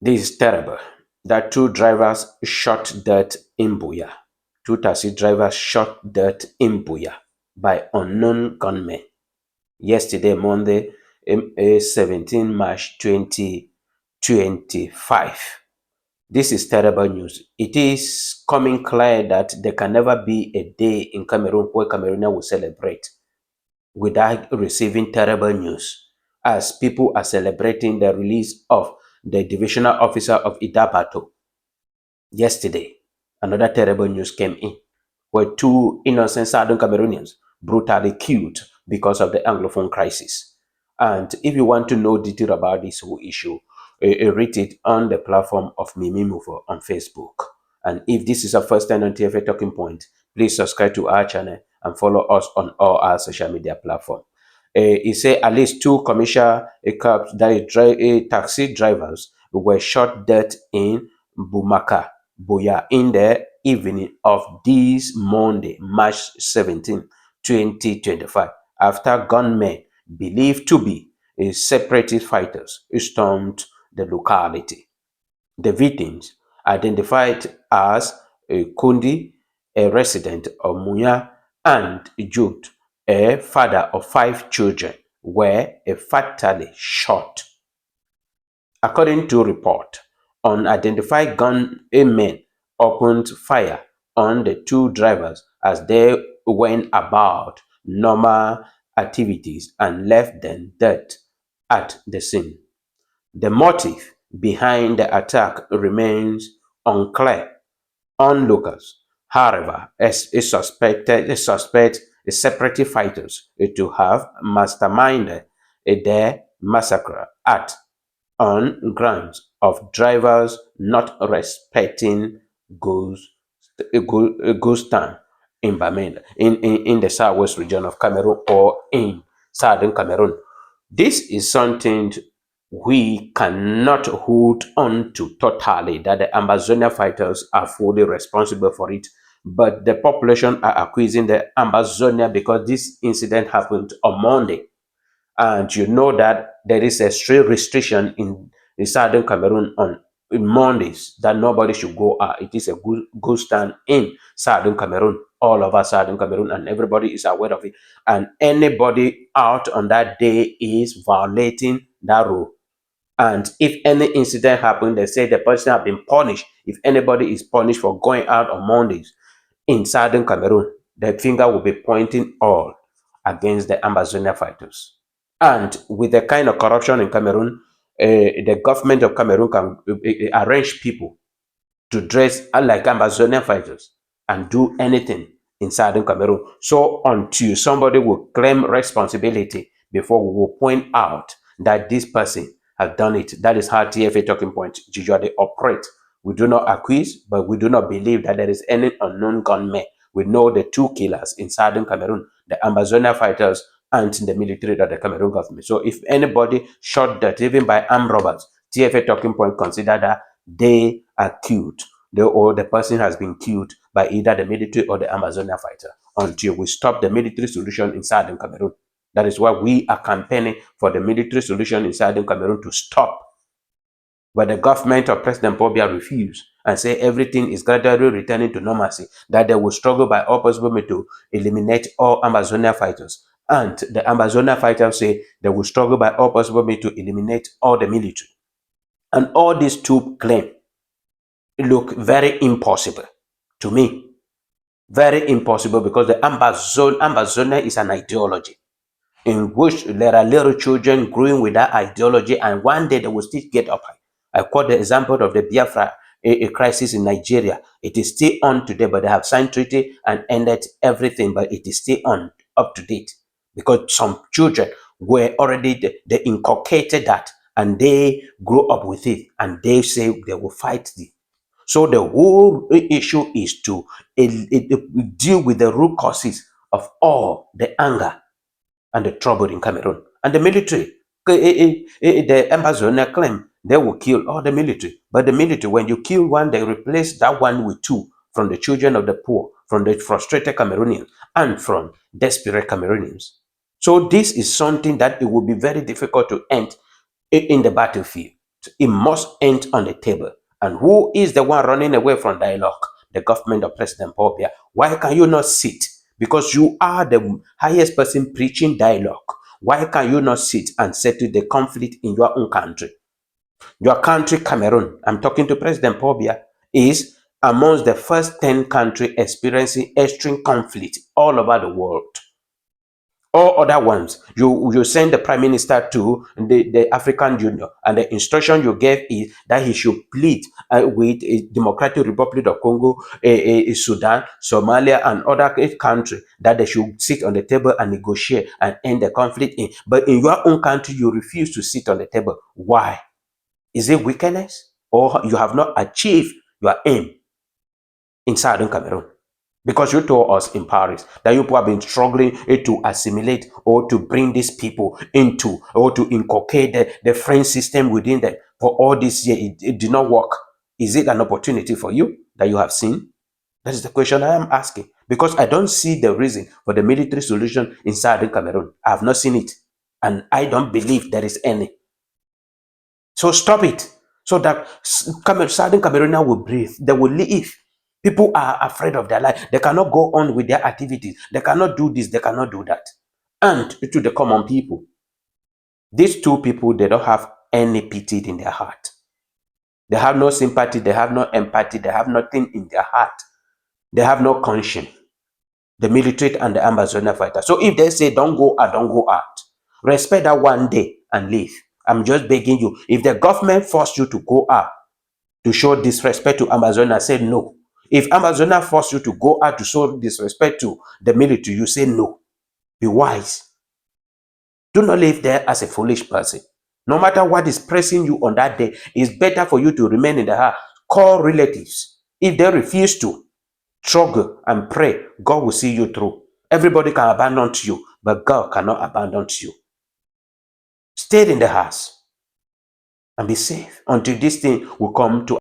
This is terrible that two drivers shot dead in Buea. Two taxi drivers shot dead in Buea by unknown gunmen yesterday, Monday, 17 March 2025. This is terrible news. It is coming clear that there can never be a day in Cameroon where Cameroonians will celebrate without receiving terrible news, as people are celebrating the release of the divisional officer of Idabato. Yesterday, another terrible news came in, where two innocent Southern Cameroonians brutally killed because of the Anglophone crisis. And if you want to know detail about this whole issue, read it on the platform of Mimi Movo on Facebook. And if this is a first time on TFA Talking Point, please subscribe to our channel and follow us on all our social media platforms. He said at least two commercial cabs, that is, taxi drivers, were shot dead in Bumaka, Buea, in the evening of this Monday, March 17, 2025, after gunmen believed to be separatist fighters stormed the locality. The victims, identified as Kundi, a resident of Muya, and Jude, a father of 5 children, were fatally shot. According to report, unidentified gunmen opened fire on the two drivers as they went about normal activities and left them dead at the scene. The motive behind the attack remains unclear. Onlookers, however, suspect separatist fighters to have masterminded the massacre on grounds of drivers not respecting ghost town in Bamenda, in the southwest region of Cameroon, or in Southern Cameroon. This is something we cannot hold on to totally, that the Ambazonia fighters are fully responsible for it. But the population are accusing the Ambazonia because this incident happened on Monday. And you know that there is a strict restriction in Southern Cameroon on Mondays that nobody should go out. It is a ghost stand in Southern Cameroon, all over Southern Cameroon, and everybody is aware of it. And anybody out on that day is violating that rule. And if any incident happened, they say the person has been punished. If anybody is punished for going out on Mondays in Southern Cameroon, the finger will be pointing all against the Ambazonia fighters. And with the kind of corruption in Cameroon, the government of Cameroon can arrange people to dress like Amazonian fighters and do anything in Southern Cameroon. So until somebody will claim responsibility before we will point out that this person has done it, that is how TFA Talking Point usually operate. We do not accuse, but we do not believe that there is any unknown gunman. We know the two killers in Southern Cameroon, the Ambazonia fighters and the military of the Cameroon government. So if anybody shot that, even by armed robbers, TFA Talking Point consider that they are killed, or the person has been killed by either the military or the Amazonia fighter, until we stop the military solution in Southern Cameroon. That is why we are campaigning for the military solution in Southern Cameroon to stop. But the government of President Pobia refused and say everything is gradually returning to normalcy, that they will struggle by all possible means to eliminate all Amazonia fighters. And the Amazonia fighters say they will struggle by all possible means to eliminate all the military. And all these two claims look very impossible to me. Very impossible, because the Ambazonia is an ideology in which there are little children growing with that ideology, and one day they will still get up. I quote the example of the Biafra a crisis in Nigeria. It is still on today, but they have signed treaty and ended everything, but it is still on, up to date, because some children were already, they inculcated that and they grew up with it, and they say they will fight it. So the whole issue is to deal with the root causes of all the anger and the trouble in Cameroon. And the military, the Ambazonia claim they will kill all the military. But the military, when you kill one, they replace that one with two, from the children of the poor, from the frustrated Cameroonians, and from desperate Cameroonians. So this is something that it will be very difficult to end in the battlefield. It must end on the table. And who is the one running away from dialogue? The government of President Buea. Why can you not sit? Because you are the highest person preaching dialogue. Why can you not sit and settle the conflict in your own country? Your country, Cameroon, I'm talking to President Buea, is amongst the first 10 countries experiencing extreme conflict all over the world. All other ones, you send the prime minister to the African Union, and the instruction you gave is that he should plead with a Democratic Republic of Congo, Sudan, Somalia, and other countries that they should sit on the table and negotiate and end the conflict in. But in your own country, you refuse to sit on the table. Why? Is it wickedness, or you have not achieved your aim in Southern Cameroon? Because you told us in Paris that you people have been struggling to assimilate or to bring these people into or to inculcate the French system within them. For all this year, it did not work. Is it an opportunity for you that you have seen? That is the question I am asking. Because I don't see the reason for the military solution in Southern Cameroon. I have not seen it. And I don't believe there is any. So stop it. So that Southern Cameroonians will breathe. They will live. People are afraid of their life. They cannot go on with their activities. They cannot do this. They cannot do that. And to the common people, these two people, they don't have any pity in their heart. They have no sympathy. They have no empathy. They have nothing in their heart. They have no conscience. The military and the Amazonian fighter. So if they say don't go out, don't go out. Respect that one day and leave. I'm just begging you. If the government forced you to go out to show disrespect to Amazonia, say no. If Amazonia forced you to go out to show disrespect to the military, you say no. Be wise. Do not live there as a foolish person. No matter what is pressing you on that day, it's better for you to remain in the house. Call relatives. If they refuse to, struggle and pray. God will see you through. Everybody can abandon you, but God cannot abandon you. Stay in the house and be safe until this thing will come to